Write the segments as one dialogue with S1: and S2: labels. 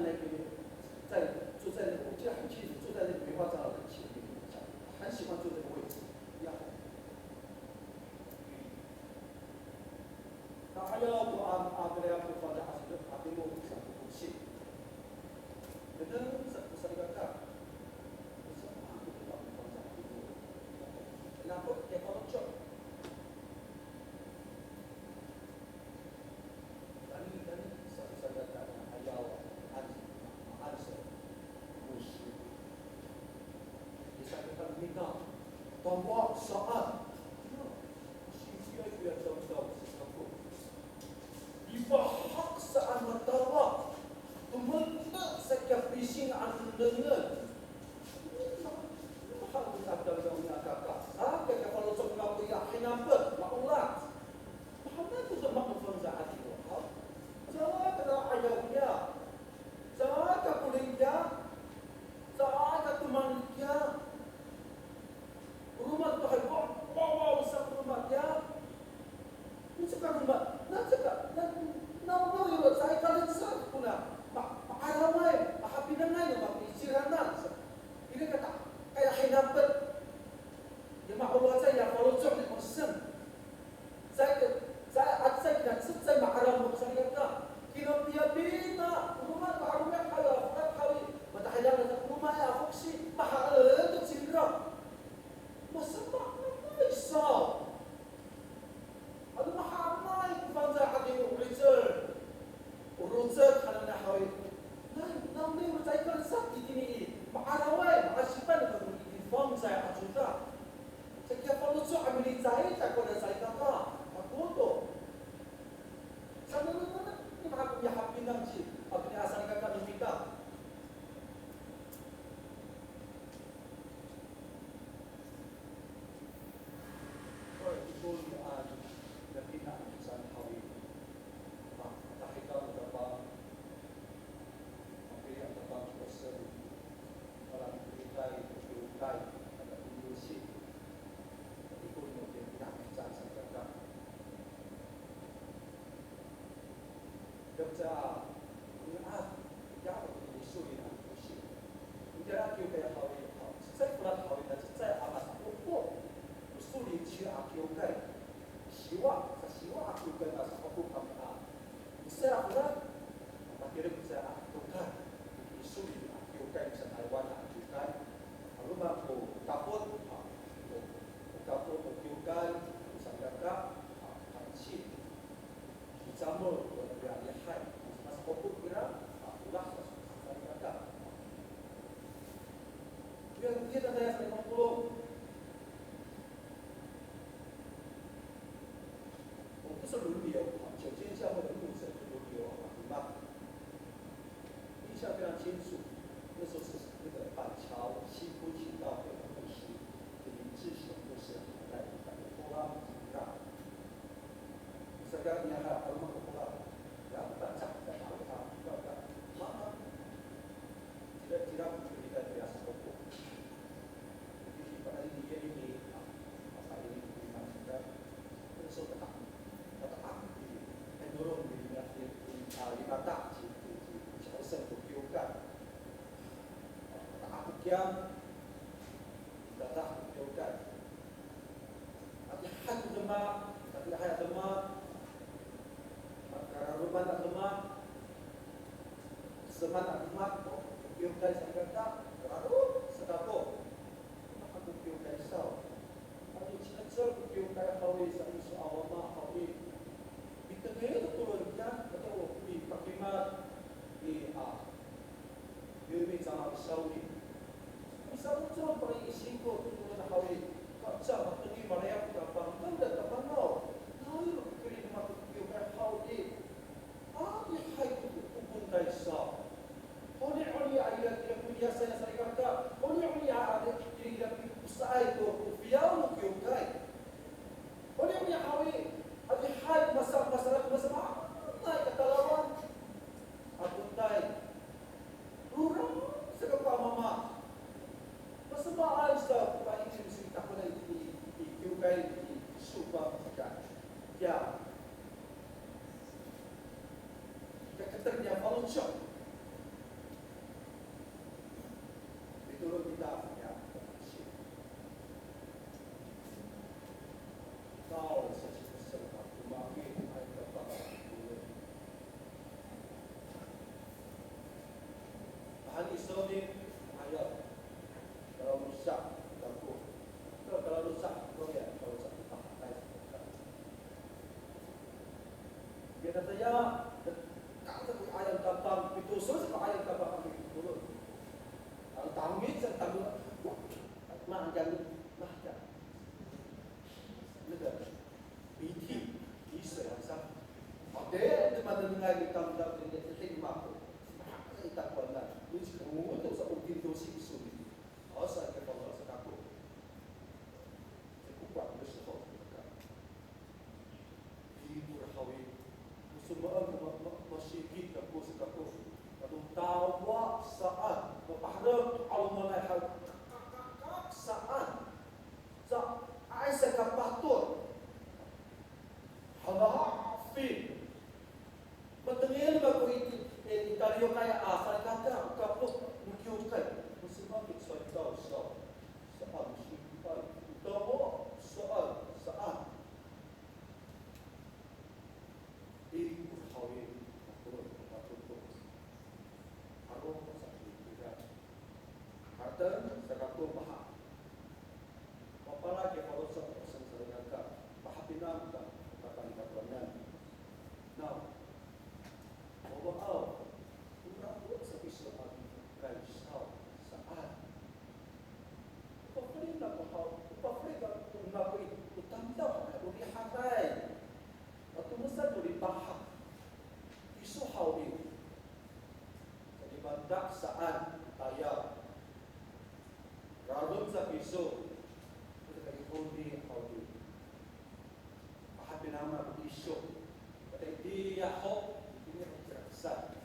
S1: 的那个坐在那个，我记得很清楚，坐在那个梅花长老的前面，很喜欢坐这个位置。呀，那还有我阿格莱不放在阿比莫上的东西，可能是一个看，不是阿比莫放在阿比莫，然后也放到这。Bahwa saat sifat tahu dibahak saat matara tementak sekap bising andengan hal ada dalamnya kakak kakak kalau semua punya kenapa maulah mana tu semua konfirmasi itu jangan ada ayahnya jangan kuliah jangan temannya rumah tu hai bawa usah rumah dia suka rumah nak yo saya kalau sah pula aramai happy dengan yo istirahat ini kata kayak hinapat ya mak Allah saya kalau job di person saya tidak saya maharam saya kata kira dia bina rumah tu arumnya kalau kali matahari rumah ya foksi mahal tu sindra masa tak risau ada mahal bangsa hati urusan kalau nak hawi nanti saya kan sakit ini maharawai mahasipan kalau di bangsa ajuda saya kalau so ambil saya kalau saya kata aku tu sambil mana ni mahal punya happy nanti apa ni asal kata kita dia kata yang 50 我不是轮流九间教会的牧者轮流吗？印象非常清楚，那时候是那个板桥西部勤道会的牧师林志雄牧师来波拉让，sekarang dia ada rumah popular yang baca dan tahu maka tidak kita biasa pokok jadi pada dia ini apa ini kita sudah terus tetap mendorong dirinya di mata proses kebiukan aku kiam datang kebiukan tapi hal demak tapi hal demak karena rumah tak demak semangat demak kebiukan saya kata lalu sedapur aku kebiukan sau aku cakap kebiukan hawi saya awam hawi itu turunkan atau di pakimat di Yumi sama Saudi. Misalnya cuma pada isi ko turun hawi kaca pergi Malaya kita bangkan dan terpantau. Lalu kiri mak Yumi hawi. Apa hai itu pun kaisa. Oleh ayat yang biasa saya kata, oleh ayat yang usaha itu biar Yumi. Oleh hawi ada hal masalah naik kata lawan aku tai kurang sekapa mama masalah Aisyah pak ini mesti tak boleh diukai di super kan ya keternya kalau shock ni ayat kalau rusak aku kalau rusak kau ya kalau rusak kita pakai dia kata ya kata aku ayat tabang itu susah ayat tabang aku dulu kalau tangis saya tahu mah jangan mah jangan negara BT bisa yang sah ada teman dengan kita dalam dunia terima kita pernah lucu kamu untuk seorang dosi sulit asal kita kalau sekaku sekuat bersyukur ibu rahawi semua masih kita aku sekaku lalu tawa saat berharap Allah menaikkan saat Aisyah kapatut Hafid Matengil bago itaryo kaya asal kata kaput mukyukan Musimapit sa ikaw sa saan sipay Utawa saan Ibu hawin Akurot matutok Araw sa ikiga Hartan sa kato baha Apalagi kalau seorang sarjana pahapinan ka kapalitan. Now, overall, umabot sa piso ang kaisaw saan. Upafrida kung nako'y utandaw na uli hatay. At tumusan uli bahak. Piso hawin. Sa ibandak saan tayo. Ralon sa piso. Hindi hawin. Pahabinama iso. Kaya di ako, hindi ako tiraksa.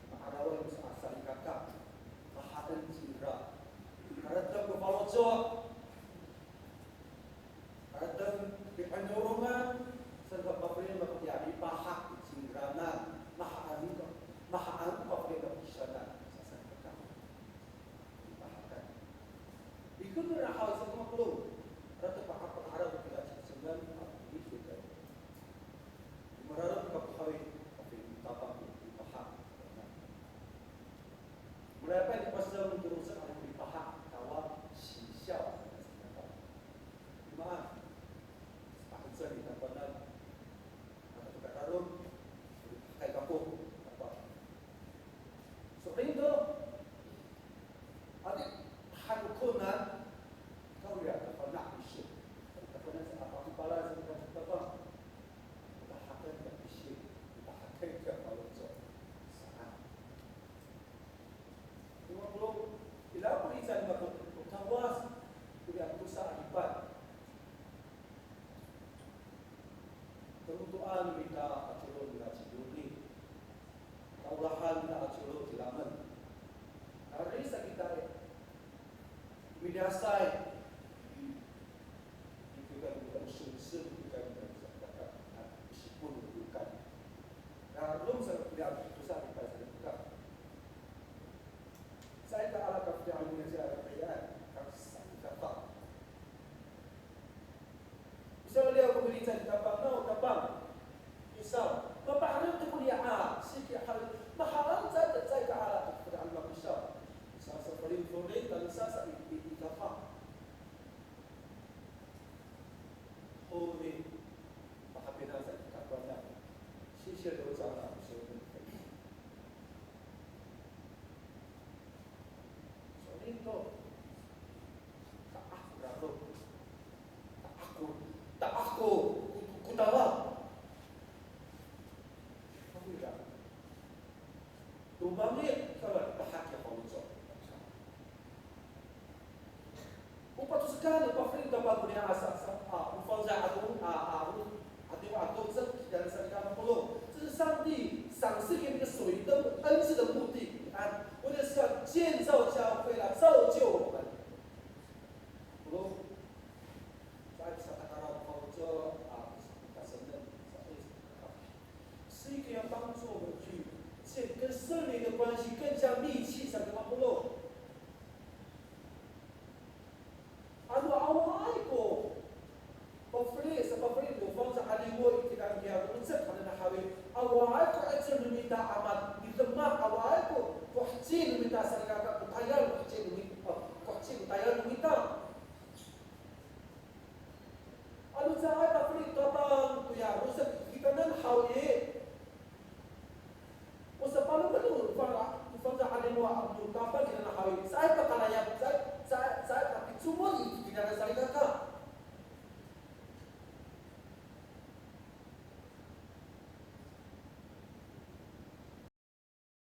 S1: Maarawan mo sa asal kakak. Mahatan sira. Karatang kupalotso. Karatang pipanurungan. Sa kapaprin magpapayari, pahak sira na. Mahaan ko. Mahaan ko kapaprin siya na. Sa asal kakak. Ipahatan. Ikut na hal sa mga kulong. Rata pakapag-araw kita sembilan itu kan. Merarap kapahari tapi tapang dipahak. Mereka di pasal menjurusan ada dipahak kawan sisiau. Gimana? Sepakat saya kita pandang. Ada kebenaran pakai kampung apa? Seperti itu. Adik hakunan kau lihat apa nak isu. Kerana apa kepala saya apa? Kita hakan tak isu. Kita hakan tak kalau saat. Cuma belum bila perisan bakal tawas dia pusat akibat. Kebutuhan kita aculo bila ciduri. Taulahan kita aculo tilaman. Hari kita midasai bukan usul bukan meskipun bukan. Belum saya tidak susah kita bukan. Saya tak ala kafir Indonesia kerajaan kafir kata. Misal dia pemerintah di tabang, misal bapa harus tu kuliah sikit hal mahal saya ke ala kepada Allah misal seperti Florida dan saya di kafir. Oh ni, pahapinan sa kakwana. Sisiya daw sa anak so nito. Tak aku kutawa. Kamu ya. Tumbangnya kawan bahaya kamu so. Upah tu sekali pafrin dapat punya asas. Ufalza adun adun dan serkan pulung. 这是上帝赏赐给你的水的恩赐的目的。为了是要建造教会来造就我们。Pulung. Saya bisa katakan culture kesenian是一个要帮助我们去建跟圣灵的关系更加密切，像什么pulung。Anu awal ko, pafri mo fang sa aliwo itikang niya unsat kana hawi awal ko ay sa lumita amat, di lemak awal ko, wahsin lumita sa Abdul Kafar